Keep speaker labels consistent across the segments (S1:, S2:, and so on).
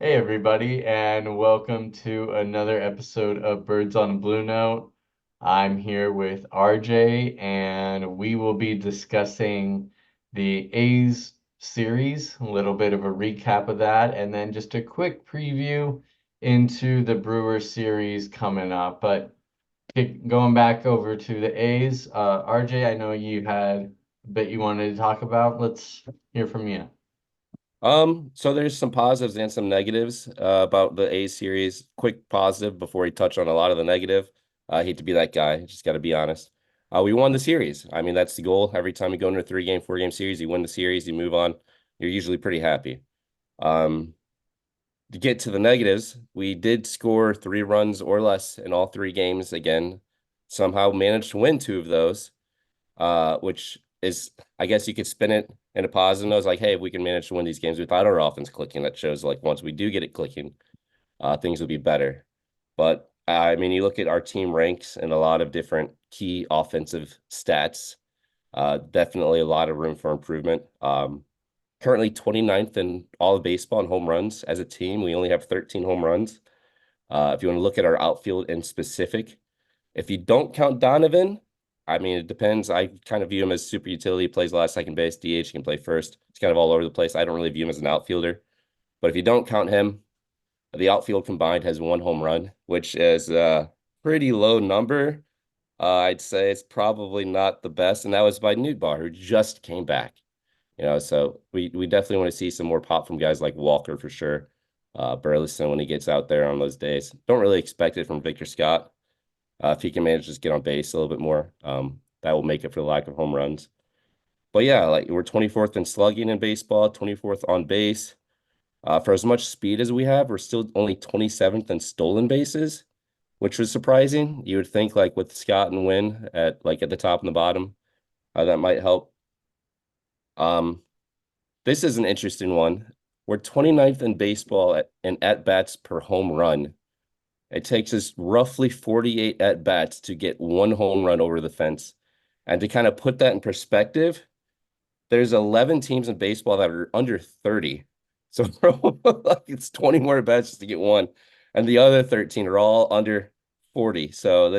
S1: Hey everybody, and welcome to another episode of Birds on a Blue Note. I'm here with RJ, and we will be discussing the A's series, a little bit of a recap of that, and then just a quick preview into the Brewers series coming up. But going back over to the A's, RJ, I know you had a bit you wanted to talk about. Let's hear from you.
S2: So there's some positives and some negatives about the A series. Quick positive before we touch on a lot of the negative. I hate to be that guy, just got to be honest. We won the series. I mean, that's the goal. Every time you go into a three-game, four-game series, you win the series, you move on. You're usually pretty happy. Um, to get to the negatives, we did score 3 runs or less in all 3 games again. Somehow managed to win 2 of those, which is, I guess you could spin it in a positive note. It's like, hey, if we can manage to win these games without our offense clicking, that shows like once we do get it clicking, things will be better. But I mean, you look at our team ranks and a lot of different key offensive stats. Definitely a lot of room for improvement. Currently 29th in all of baseball in home runs as a team. We only have 13 home runs. If you want to look at our outfield in specific, if you don't count Donovan, I mean, it depends. I kind of view him as super utility. He plays a lot of second base, DH, can play first. He's kind of all over the place. I don't really view him as an outfielder. But if you don't count him, the outfield combined has 1 home run, which is a pretty low number. I'd say it's probably not the best, and that was by Newtbar, who just came back. So we definitely want to see some more pop from guys like Walker for sure. Burleson when he gets out there on those days. Don't really expect it from Victor Scott. If he can manage to just get on base a little bit more, that will make it for the lack of home runs. But yeah, like we're 24th in slugging in baseball, 24th on base. For as much speed as we have, we're still only 27th in stolen bases, which was surprising. You would think like with Scott and Wynn at the top and the bottom, that might help. Um, this is an interesting one. We're 29th in baseball in at bats per home run. It takes us roughly 48 at bats to get 1 home run over the fence. And to kind of put that in perspective, there's 11 teams in baseball that are under 30. So like it's 20 more at bats just to get one. And the other 13 are all under 40. So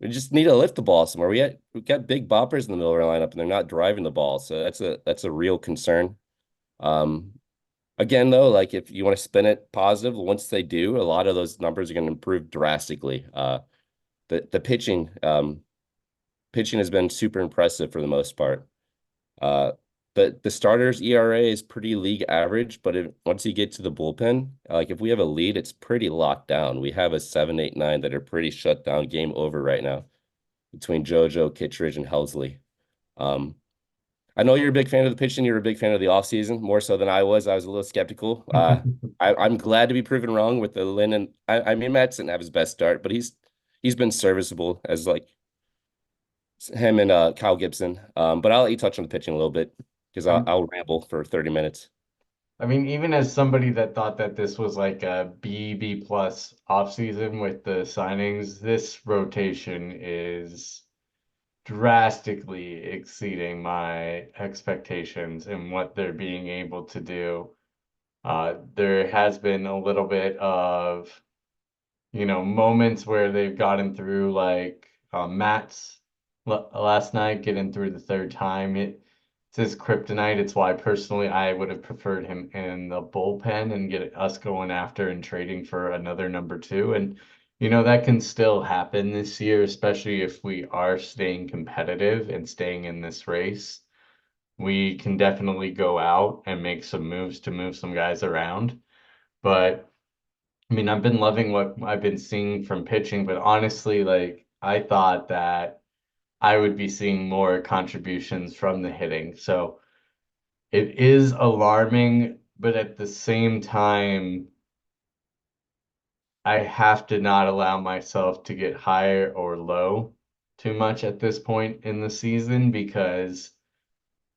S2: we just need to lift the ball somewhere. We've got big boppers in the middle of our lineup and they're not driving the ball. So that's a real concern. Um, Again, though, like if you want to spin it positive, once they do, a lot of those numbers are going to improve drastically. The pitching has been super impressive for the most part. Uh, the starters ERA is pretty league average, but once you get to the bullpen, like if we have a lead, it's pretty locked down. We have a 7, 8, 9 that are pretty shut down, game over right now between JoJo, Kittredge, and Helsley. Um, I know you're a big fan of the pitching. You're a big fan of the offseason, more so than I was. I was a little skeptical. I'm glad to be proven wrong with the Lynn and I mean Matt didn't have his best start, but he's been serviceable as like him and Kyle Gibson. But I'll let you touch on the pitching a little bit because I'll ramble for 30 minutes.
S1: I mean, even as somebody that thought that this was like a B plus offseason with the signings, this rotation is drastically exceeding my expectations and what they're being able to do. There has been a little bit of, moments where they've gotten through like Matt's last night, getting through the third time. It's his kryptonite. It's why personally I would have preferred him in the bullpen and get us going after and trading for another number two. And that can still happen this year, especially if we are staying competitive and staying in this race. We can definitely go out and make some moves to move some guys around. But I mean, I've been loving what I've been seeing from pitching, but honestly, like I thought that I would be seeing more contributions from the hitting. So it is alarming, but at the same time, I have to not allow myself to get high or low too much at this point in the season because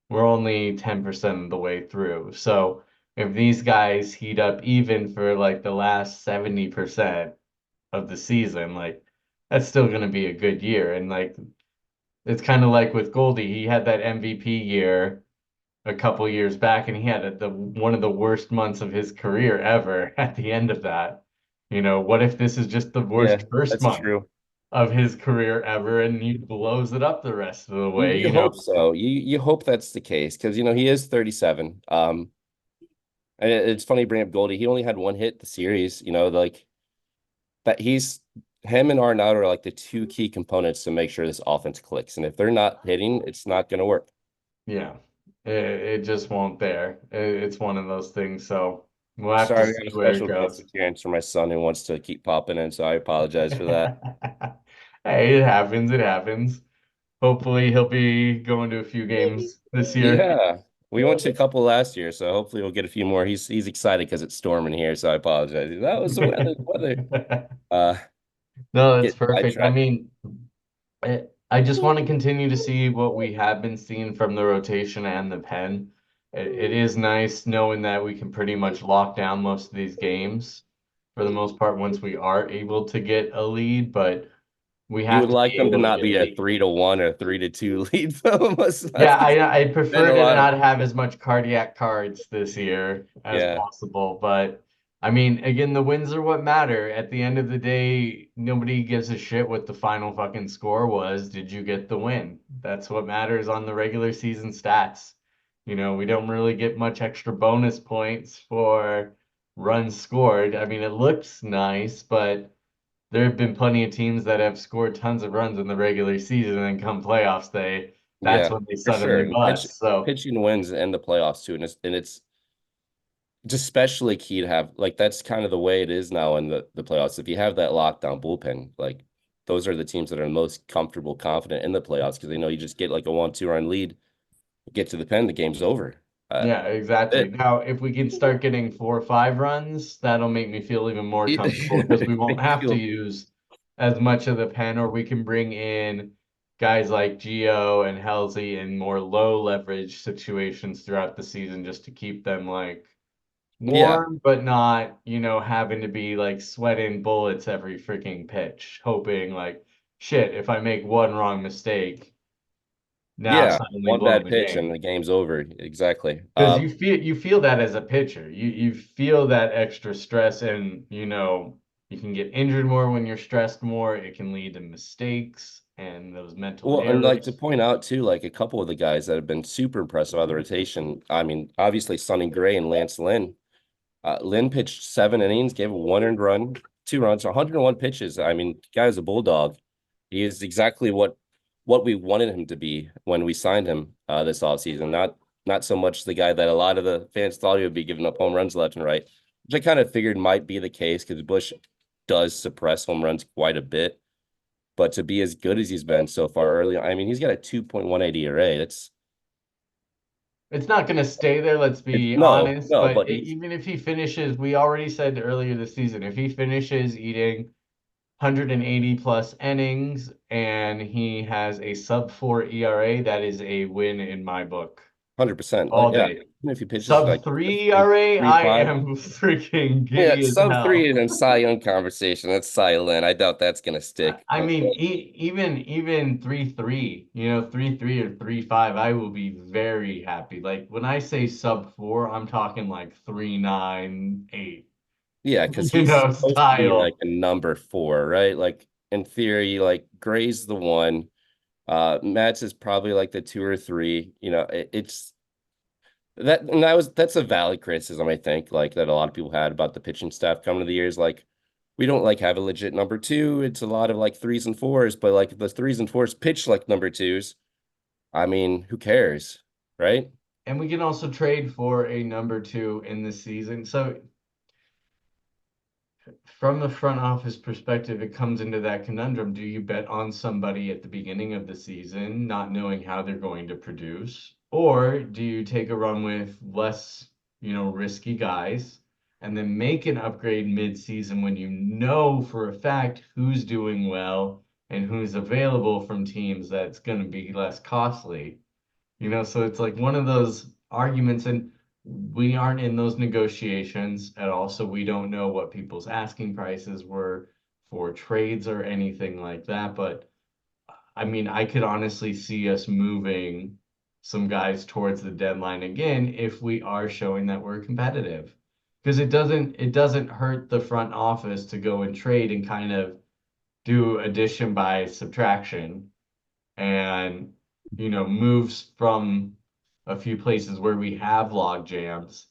S1: we're only 10% of the way through. So if these guys heat up even for like the last 70% of the season, like that's still going to be a good year. And like it's kind of like with Goldie, he had that MVP year a couple years back, and he had the one of the worst months of his career ever at the end of that. What if this is just the
S2: Yeah,
S1: worst first
S2: that's
S1: month
S2: true.
S1: of his career ever, and he blows it up the rest of the way,
S2: You hope so. You hope that's the case because he is 37. And it's funny you bring up Goldie. He only had one hit the series. Like that. He's him and Arnaud are like the two key components to make sure this offense clicks. And if they're not hitting, it's not going to work.
S1: Yeah, it just won't there. It's one of those things. So we'll have to
S2: Sorry, we
S1: see
S2: got a
S1: where it
S2: special guest
S1: goes.
S2: appearance for my son who wants to keep popping in, so I apologize for that.
S1: Hey, it happens. It happens. Hopefully, he'll be going to a few games this year.
S2: Yeah, we went to a couple last year, so hopefully we'll get a few more. He's excited because it's storming here, so I apologize. That was the weather. Weather. Uh,
S1: No, that's
S2: get
S1: perfect. I
S2: sidetracked.
S1: mean, I just want to continue to see what we have been seeing from the rotation and the pen. It is nice knowing that we can pretty much lock down most of these games for the most part once we are able to get a lead, but we
S2: You
S1: have
S2: would
S1: to
S2: like
S1: be
S2: them to
S1: able to
S2: not
S1: get a
S2: be a
S1: lead.
S2: 3-1 or 3-2 lead, though.
S1: Yeah,
S2: It's
S1: I'd
S2: been
S1: prefer
S2: a
S1: to
S2: lot of
S1: not have as much cardiac cards this year as
S2: yeah,
S1: possible, but I mean, again, the wins are what matter. At the end of the day, nobody gives a shit what the final fucking score was. Did you get the win? That's what matters on the regular season stats. We don't really get much extra bonus points for runs scored. I mean, it looks nice, but there have been plenty of teams that have scored tons of runs in the regular season and come playoffs, that's
S2: yeah,
S1: when they
S2: for sure.
S1: suddenly
S2: And
S1: bust. So
S2: pitching wins in the playoffs too, and it's just especially key to have like that's kind of the way it is now in the playoffs. If you have that lockdown bullpen, like those are the teams that are most comfortable, confident in the playoffs because they know you just get like a 1-2 run lead, get to the pen, the game's over.
S1: yeah, exactly.
S2: It,
S1: Now, if we can start getting 4 or 5 runs, that'll make me feel even more comfortable because we won't
S2: make you
S1: have to
S2: feel
S1: use as much of the pen, or we can bring in guys like Gio and Halsey in more low leverage situations throughout the season just to keep them like
S2: yeah,
S1: warm, but not, having to be like sweating bullets every freaking pitch, hoping like, shit, if I make one wrong mistake, now
S2: yeah.
S1: suddenly
S2: One
S1: blow
S2: bad
S1: the
S2: pitch and
S1: game.
S2: the game's over. Exactly.
S1: Because you feel that as a pitcher. You feel that extra stress, and you can get injured more when you're stressed more. It can lead to mistakes and those mental
S2: Well, and like to
S1: errors.
S2: point out too, like a couple of the guys that have been super impressive out of the rotation. I mean, obviously Sonny Gray and Lance Lynn. Lynn pitched 7 innings, gave a 1 earned run, 2 runs, 101 pitches. I mean, guy's a bulldog. He is exactly what we wanted him to be when we signed him this offseason. Not so much the guy that a lot of the fans thought he would be giving up home runs left and right, which I kind of figured might be the case because Bush does suppress home runs quite a bit. But to be as good as he's been so far early, I mean, he's got a 2.18 ERA.
S1: It's not going to stay there, let's
S2: It's
S1: be
S2: no,
S1: honest.
S2: no,
S1: But
S2: but he's
S1: even if he finishes, we already said earlier this season, if he finishes eating 180 plus innings and he has a sub 4 ERA, that is a win in my book
S2: 100%. Like,
S1: all
S2: yeah,
S1: day.
S2: even if he pitches
S1: Sub
S2: like
S1: 3
S2: three,
S1: ERA,
S2: three,
S1: I
S2: five,
S1: am freaking
S2: yeah,
S1: giddy as
S2: sub three
S1: hell.
S2: and then Cy Young conversation. That's Cy Lin. I doubt that's gonna stick.
S1: I mean, even 3-3, 3-3 or 3-5, I will be very happy. Like when I say sub 4, I'm talking like 3-9-8,
S2: Yeah, because he's supposed to be like
S1: style.
S2: a number 4, right? Like in theory, like Gray's the 1. Matt's is probably like the 2 or 3. It's that's a valid criticism, I think, like that a lot of people had about the pitching staff coming to the years. Like, we don't like have a legit number 2. It's a lot of like 3s and 4s, but like the 3s and 4s pitch like number 2s. I mean, who cares, right?
S1: And we can also trade for a number 2 in the season. So from the front office perspective, it comes into that conundrum. Do you bet on somebody at the beginning of the season, not knowing how they're going to produce? Or do you take a run with less, risky guys and then make an upgrade mid-season when you know for a fact who's doing well and who's available from teams that's going to be less costly? So it's like one of those arguments, and we aren't in those negotiations at all, so we don't know what people's asking prices were for trades or anything like that. But I mean, I could honestly see us moving some guys towards the deadline again if we are showing that we're competitive. Because it doesn't hurt the front office to go and trade and kind of do addition by subtraction and moves from a few places where we have log jams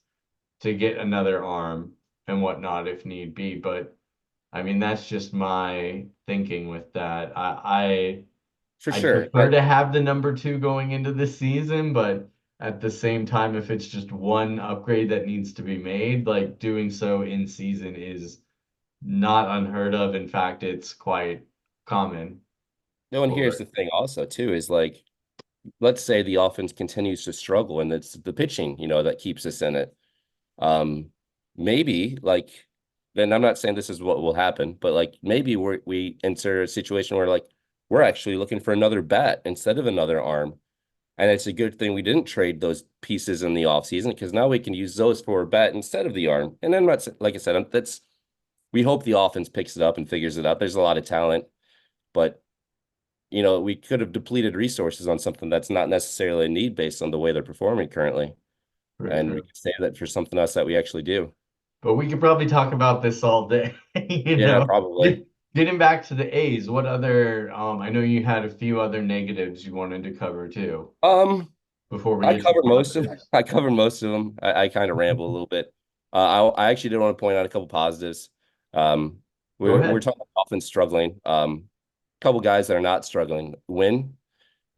S1: to get another arm and whatnot if need be. But I mean, that's just my thinking with that.
S2: For
S1: I'd
S2: sure.
S1: prefer to have the number two going into the season, but at the same time, if it's just one upgrade that needs to be made, like doing so in season is not unheard of. In fact, it's quite common
S2: No, and here's
S1: for
S2: the thing also too is like, let's say the offense continues to struggle and it's the pitching, that keeps us in it. Um, maybe like, then I'm not saying this is what will happen, but like maybe we enter a situation where like we're actually looking for another bat instead of another arm. And it's a good thing we didn't trade those pieces in the offseason because now we can use those for a bat instead of the arm. And then like I said, that's we hope the offense picks it up and figures it out. There's a lot of talent, but we could have depleted resources on something that's not necessarily a need based on the way they're performing currently. And we
S1: sure.
S2: could say that for something else that we actually do.
S1: But we could probably talk about this all day,
S2: Yeah, probably.
S1: Getting back to the A's, what other, I know you had a few other negatives you wanted to cover too
S2: Um,
S1: before we
S2: I
S1: get to
S2: covered most of
S1: positives.
S2: I covered most of them. I kind of ramble a little bit. I actually did want to point out a couple positives. Um,
S1: Go
S2: we're
S1: ahead.
S2: talking offense struggling. Couple guys that are not struggling. Win.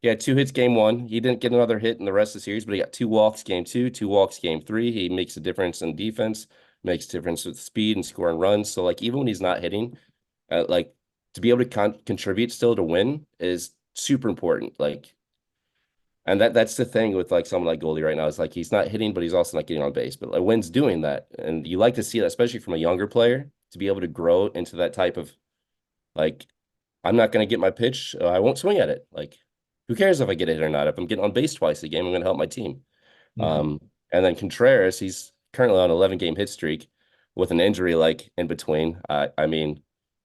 S2: He had two hits game one. He didn't get another hit in the rest of the series, but he got two walks game two, two walks game three. He makes a difference in defense, makes a difference with speed and scoring runs. So like even when he's not hitting, like to be able to contribute still to win is super important. Like, and that's the thing with like someone like Goldie right now is like he's not hitting, but he's also not getting on base. But like Wynn's doing that, and you like to see that, especially from a younger player, to be able to grow into that type of like I'm not going to get my pitch. I won't swing at it. Like, who cares if I get a hit or not? If I'm getting on base twice a game, I'm going to help my team.
S1: Mhm.
S2: And then Contreras, he's currently on an 11-game hit streak with an injury like in between. I mean,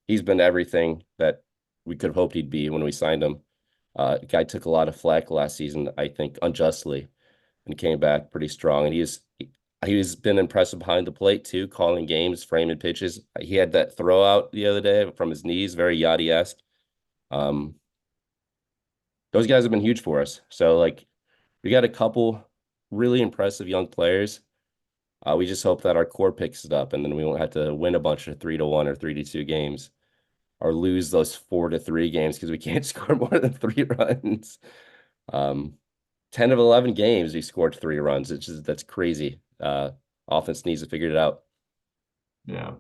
S2: he's been everything that we could have hoped he'd be when we signed him. Guy took a lot of flack last season, I think, unjustly, and came back pretty strong. And he's been impressive behind the plate too, calling games, framing pitches. He had that throw out the other day from his knees, very Yachty-esque. Um, those guys have been huge for us. So like we got a couple really impressive young players. We just hope that our core picks it up and then we won't have to win a bunch of 3-1 or 3-2 games or lose those 4-3 games because we can't score more than 3 runs. Um, 10 of 11 games we scored 3 runs. It's just that's crazy. Offense needs to figure it out.
S1: Yeah.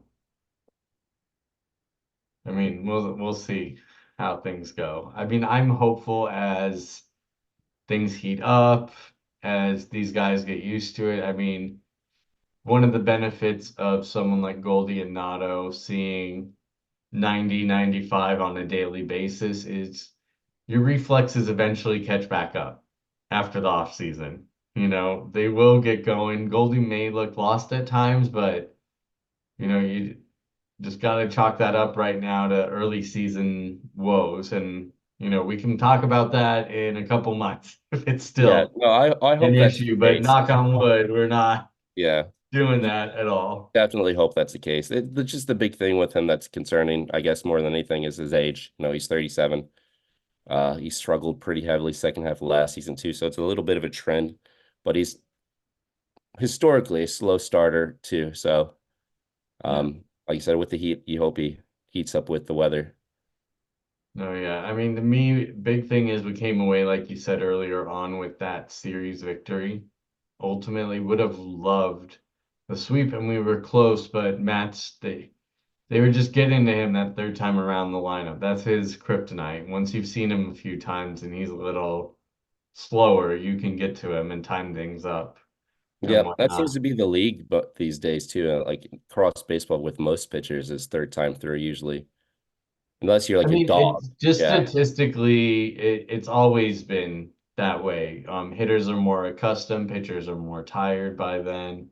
S1: I mean, we'll see how things go. I mean, I'm hopeful as things heat up, as these guys get used to it. I mean, one of the benefits of someone like Goldie and Nato seeing 90, 95 on a daily basis is your reflexes eventually catch back up after the off season. They will get going. Goldie may look lost at times, but you just got to chalk that up right now to early season woes. And, we can talk about that in a couple months if it's
S2: Yeah,
S1: still
S2: no, I
S1: an
S2: hope that's the
S1: issue, but
S2: case.
S1: knock on wood, we're not
S2: Yeah,
S1: doing that at all.
S2: definitely hope that's the case. It's just the big thing with him that's concerning, I guess, more than anything is his age. He's 37. He struggled pretty heavily second half of last season too, so it's a little bit of a trend, but he's historically a slow starter too. So,
S1: Yeah.
S2: like you said, with the heat, you hope he heats up with the weather.
S1: No, yeah. I mean, to me, big thing is we came away, like you said earlier on, with that series victory. Ultimately, would have loved the sweep, and we were close, but they were just getting to him that third time around the lineup. That's his kryptonite. Once you've seen him a few times and he's a little slower, you can get to him and time things up and
S2: Yep, that seems
S1: whatnot.
S2: to be the league, but these days too, like cross baseball with most pitchers is third time through usually, unless you're
S1: I
S2: like a
S1: mean,
S2: dog.
S1: it's just
S2: Yeah,
S1: statistically, it's always been that way. Hitters are more accustomed, pitchers are more tired by then.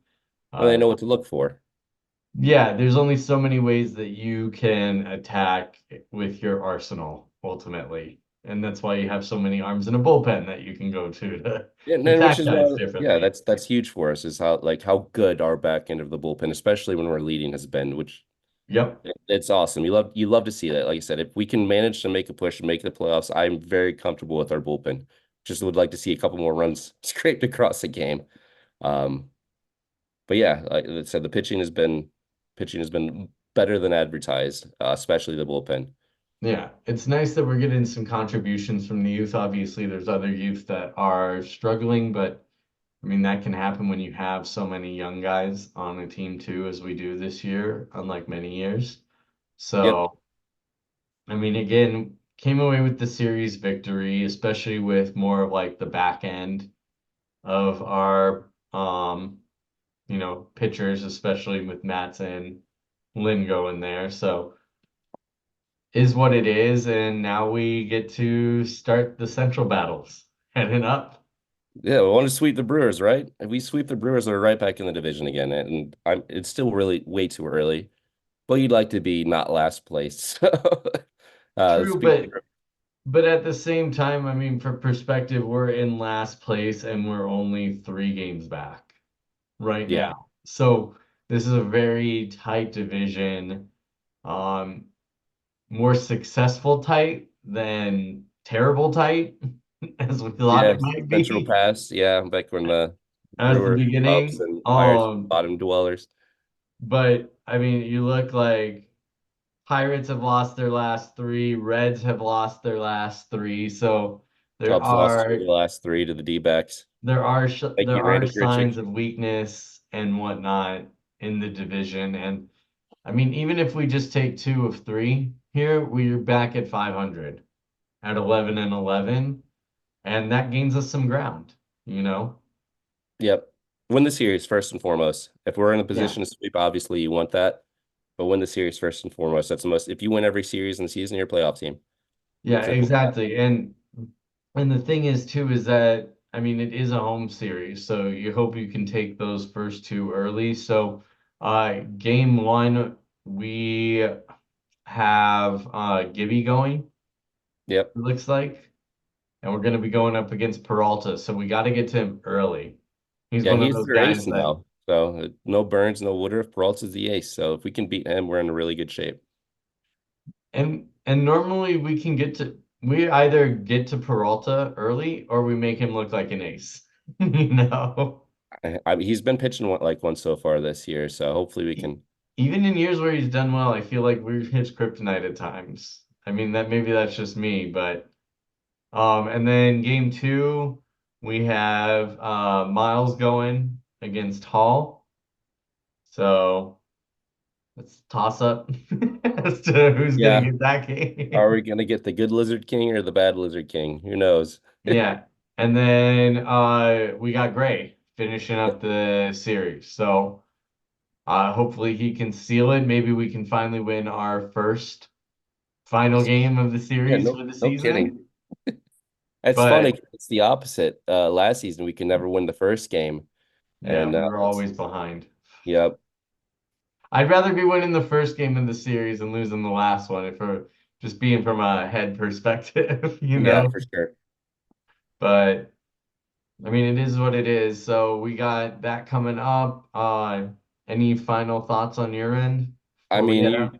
S2: well, they
S1: Uh,
S2: know what to look for.
S1: yeah, there's only so many ways that you can attack with your arsenal, ultimately. And that's why you have so many arms in a bullpen that you can go to
S2: Yeah, and then which
S1: attack
S2: is
S1: guys
S2: why, yeah,
S1: differently.
S2: that's huge for us is how good our back end of the bullpen, especially when we're leading, has been, which
S1: Yep.
S2: it's awesome. You love to see that. Like I said, if we can manage to make a push and make the playoffs, I'm very comfortable with our bullpen. Just would like to see a couple more runs scraped across the game. Um, but yeah, like I said, the pitching has been better than advertised, especially the bullpen.
S1: Yeah, it's nice that we're getting some contributions from the youth. Obviously, there's other youth that are struggling, but I mean, that can happen when you have so many young guys on a team too, as we do this year, unlike many years.
S2: Yep.
S1: So, I mean, again, came away with the series victory, especially with more of like the back end of our pitchers, especially with Matson, Lingo in there. So is what it is, and now we get to start the central battles heading up.
S2: Yeah, we want to sweep the Brewers, right? If we sweep the Brewers, we're right back in the division again. And it's still really way too early, but you'd like to be not last place.
S1: True,
S2: Speaking
S1: but at the same time, I mean, for perspective, we're in last place and we're only 3 games back right
S2: yeah,
S1: now. So this is a very tight division. Um, More successful tight than terrible tight, as we thought
S2: yeah,
S1: it might
S2: Central
S1: be
S2: Pass, yeah, back when the
S1: as the
S2: Brewers, Cubs,
S1: beginning.
S2: and Pirates were bottom dwellers.
S1: But I mean, you look like Pirates have lost their last 3, Reds have lost their last 3, so there
S2: Cubs lost two of
S1: are
S2: the last three to the D-backs. Thank
S1: there
S2: you,
S1: are
S2: Randy
S1: signs
S2: Grichuk.
S1: of weakness and whatnot in the division. And I mean, even if we just take 2 of 3 here, we're back at 500 at 11 and 11, and that gains us some ground, you know?
S2: Yep. Win the series first and foremost. If we're in a
S1: Yeah.
S2: position to sweep, obviously you want that, but win the series first and foremost. That's the most. If you win every series in the season, you're a playoff team.
S1: Yeah,
S2: Simple as that.
S1: exactly. And the thing is too is that I mean it is a home series, so you hope you can take those first 2 early. So game 1 we have Gibby going,
S2: Yep.
S1: it looks like. And we're gonna be going up against Peralta, so we gotta get to him early. He's
S2: Yeah,
S1: one of
S2: he's
S1: those
S2: their
S1: guys
S2: ace
S1: that
S2: now. So no Burns, no Woodruff. Peralta's the ace. So if we can beat him, we're in a really good shape.
S1: and normally we either get to Peralta early or we make him look like an ace. You know?
S2: He's been pitching one so far this year. So hopefully we
S1: E-
S2: can.
S1: Even in years where he's done well, I feel like we've hit kryptonite at times. I mean that maybe that's just me, but and then game 2 we have Miles going against Hall. So let's toss up as to who's gonna
S2: Yeah.
S1: get that
S2: Are
S1: game.
S2: we gonna get the good Lizard King or the bad Lizard King? Who knows?
S1: Yeah. And then we got Gray finishing up the series. So hopefully he can seal it. Maybe we can finally win our first final game of the
S2: Yeah,
S1: series
S2: no,
S1: for the
S2: no kidding.
S1: season.
S2: It's
S1: But
S2: funny. It's the opposite. Last season we could never win the first game,
S1: yeah,
S2: and
S1: we were always behind.
S2: yep,
S1: I'd rather be winning the first game of the series and losing the last one if we're just being from a head perspective, you
S2: yeah,
S1: know.
S2: for sure.
S1: But I mean, it is what it is. So we got that coming up. Any final thoughts on your end
S2: I
S1: before we
S2: mean,
S1: head
S2: you
S1: out?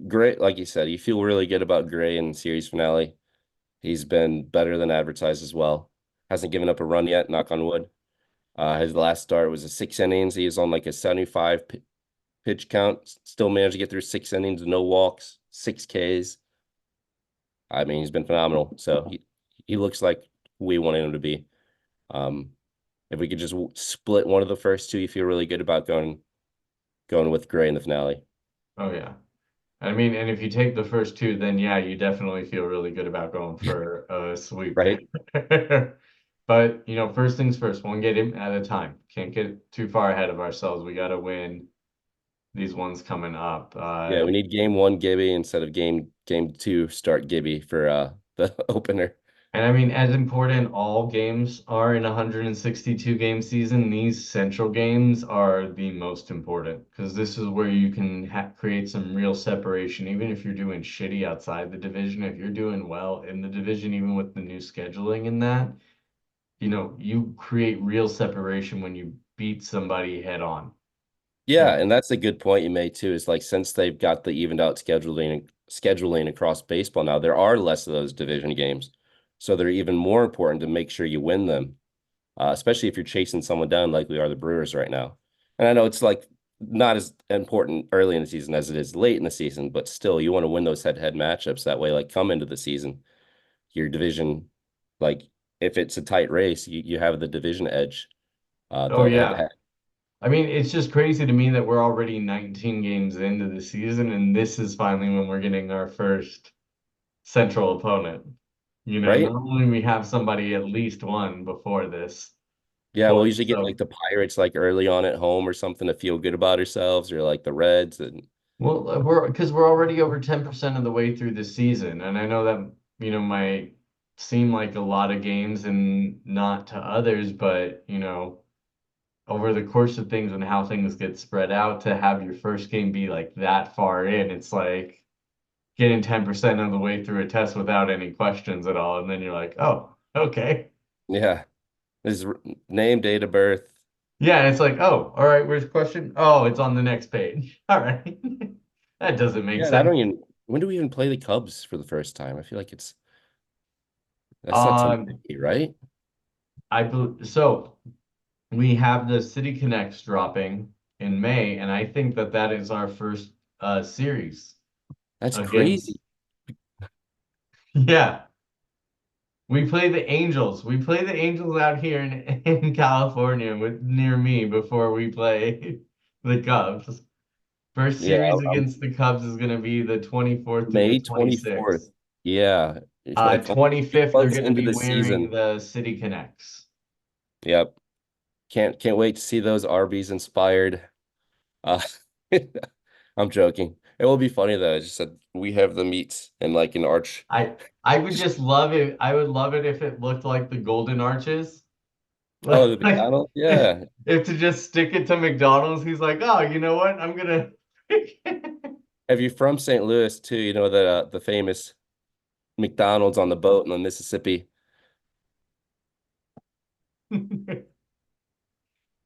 S2: great, like you said, you feel really good about Gray in the series finale. He's been better than advertised as well. Hasn't given up a run yet, knock on wood. His last start was a 6 innings. He was on like a 75 pitch count. Still managed to get through 6 innings, no walks, 6 Ks. I mean, he's been phenomenal. So he looks like who we wanted him to be. Um, if we could just split one of the first two, you feel really good about going with Gray in the finale,
S1: Oh yeah. I mean, and if you take the first 2, then yeah, you definitely feel really good about going for a sweep
S2: right?
S1: there. But first things first, 1 game at a time. Can't get too far ahead of ourselves. We got to win these ones coming up.
S2: Yeah, we need game one Gibby instead of game two start Gibby for the opener.
S1: And I mean, as important all games are in a 162 game season, these central games are the most important because this is where you can ha create some real separation. Even if you're doing shitty outside the division, if you're doing well in the division, even with the new scheduling and that, you create real separation when you beat somebody head on. You
S2: Yeah,
S1: know?
S2: and that's a good point you made too. Is like since they've got the evened out scheduling across baseball now, there are less of those division games. So they're even more important to make sure you win them, especially if you're chasing someone down like we are the Brewers right now. And I know it's like not as important early in the season as it is late in the season, but still you want to win those head-to-head matchups. That way, like come into the season, your division, like if it's a tight race, you have the division edge,
S1: Oh
S2: the
S1: yeah.
S2: head-to-head,
S1: I mean, it's just crazy to me that we're already 19 games into the season, and this is finally when we're getting our first central opponent.
S2: right?
S1: Normally we have somebody at least one before this
S2: Yeah, we'll
S1: point.
S2: usually get like
S1: So,
S2: the Pirates like early on at home or something to feel good about ourselves, or like the Reds. And
S1: well, we're already over 10% of the way through the season, and I know that, might seem like a lot of games and not to others, but, over the course of things and how things get spread out to have your first game be like that far in, it's like getting 10% of the way through a test without any questions at all. And then you're like, oh, okay.
S2: yeah, this is name, date of birth.
S1: Yeah, it's like, oh, all right, where's the question? Oh, it's on the next page. All right. That doesn't make
S2: Yeah, and I
S1: sense.
S2: don't even when do we even play the Cubs for the first time? I feel like that's not till
S1: Um,
S2: May, right?
S1: so we have the City Connects dropping in May, and I think that that is our first series
S2: That's
S1: against,
S2: crazy.
S1: yeah, we play the Angels. We play the Angels out here in California with near me before we play the Cubs. First
S2: Yeah,
S1: series
S2: I'm
S1: against the Cubs is going to be the 24th through the
S2: May 24th.
S1: 26th.
S2: Yeah, it's like only 3
S1: 25th, they're
S2: months
S1: going to
S2: into
S1: be
S2: the
S1: wearing
S2: season.
S1: the City Connects.
S2: Yep. Can't wait to see those Arby's inspired. Uh, I'm joking. It will be funny though. I just said we have the meats and like an arch.
S1: I I would just love it. I would love it if it looked like the Golden Arches.
S2: Oh, the
S1: Like
S2: McDonald's?
S1: if,
S2: Yeah.
S1: if to just stick it to McDonald's, he's like, oh, you know what? I'm gonna.
S2: If you're from St. Louis too, you know that the famous McDonald's on the boat in the Mississippi.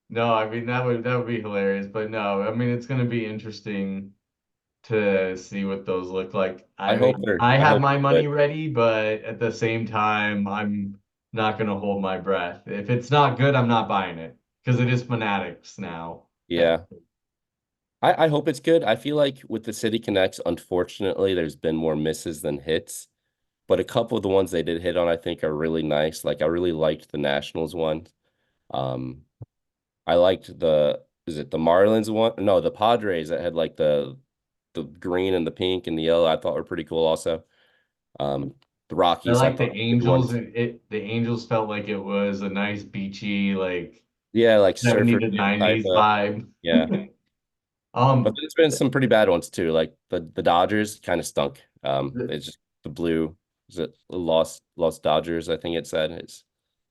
S1: No, I mean that would be hilarious, but no, I mean it's gonna be interesting to see what those look like. I mean, I
S2: I
S1: have
S2: hope
S1: my
S2: they're
S1: money
S2: good.
S1: ready, but at the same time, I'm not gonna hold my breath. If it's not good, I'm not buying it because it is Fanatics now.
S2: Yeah. I hope it's good. I feel like with the City Connects, unfortunately, there's been more misses than hits. But a couple of the ones they did hit on, I think, are really nice. Like I really liked the Nationals one. Um, I liked is it the Marlins one? No, the Padres that had like the green and the pink and the yellow. I thought were pretty cool also. Um, the
S1: I
S2: Rockies, I
S1: like the
S2: thought were good
S1: Angels.
S2: ones.
S1: The Angels felt like it was a nice beachy, like
S2: Yeah, like
S1: 70
S2: surfer
S1: to
S2: type
S1: 90s
S2: of,
S1: vibe.
S2: yeah. But
S1: Um,
S2: there's been some pretty bad ones too. Like the Dodgers kind of stunk.
S1: the,
S2: It's just the blue, is it lost Dodgers, I think it said. It's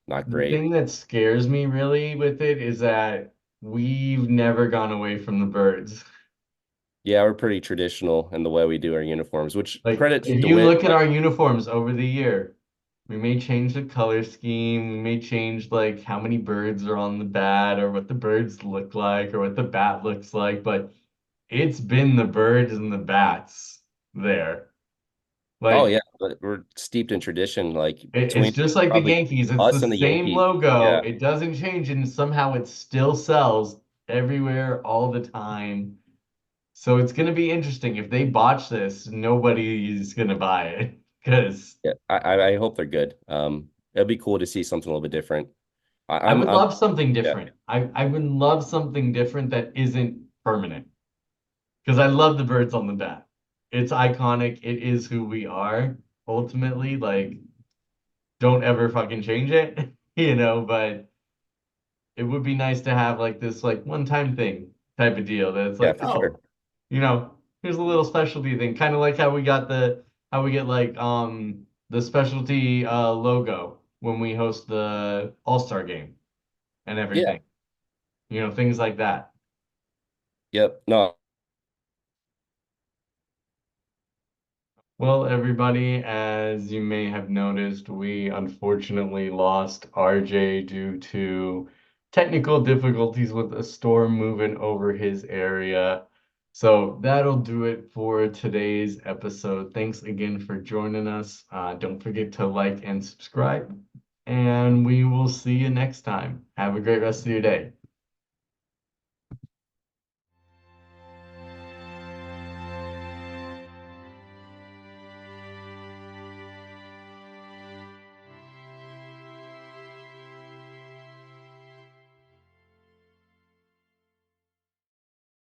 S2: not
S1: the
S2: great.
S1: thing that scares me really with it is that we've never gone away from the birds.
S2: Yeah, we're pretty traditional in the way we do our uniforms, which
S1: Like,
S2: credit to
S1: if you
S2: DeWitt.
S1: look at our uniforms over the year, we may change the color scheme, we may change like how many birds are on the bat or what the birds look like or what the bat looks like, but it's been the birds and the bats there.
S2: Oh
S1: Like
S2: yeah, but we're steeped in tradition, like
S1: it's
S2: between
S1: just like the
S2: probably
S1: Yankees. It's the
S2: us and the
S1: same
S2: Yankees.
S1: logo.
S2: Yeah.
S1: It doesn't change and somehow it still sells everywhere all the time. So it's going to be interesting. If they botch this, nobody's going to buy it because
S2: Yeah, I hope they're good. It'll be cool to see something a little bit different.
S1: I would
S2: I'm
S1: love something
S2: yeah,
S1: different. I would love something different that isn't permanent because I love the birds on the bat. It's iconic. It is who we are ultimately. Like, don't ever fucking change it, but it would be nice to have like this like one-time thing type of deal that it's
S2: yeah,
S1: like,
S2: for sure.
S1: oh, here's a little specialty thing, kind of like how we get like the specialty logo when we host the All-Star game and
S2: Yeah.
S1: everything. Things like that.
S2: Yep. No.
S1: Well, everybody, as you may have noticed, we unfortunately lost RJ due to technical difficulties with a storm moving over his area. So that'll do it for today's episode. Thanks again for joining us. Don't forget to like and subscribe, and we will see you next time. Have a great rest of your day.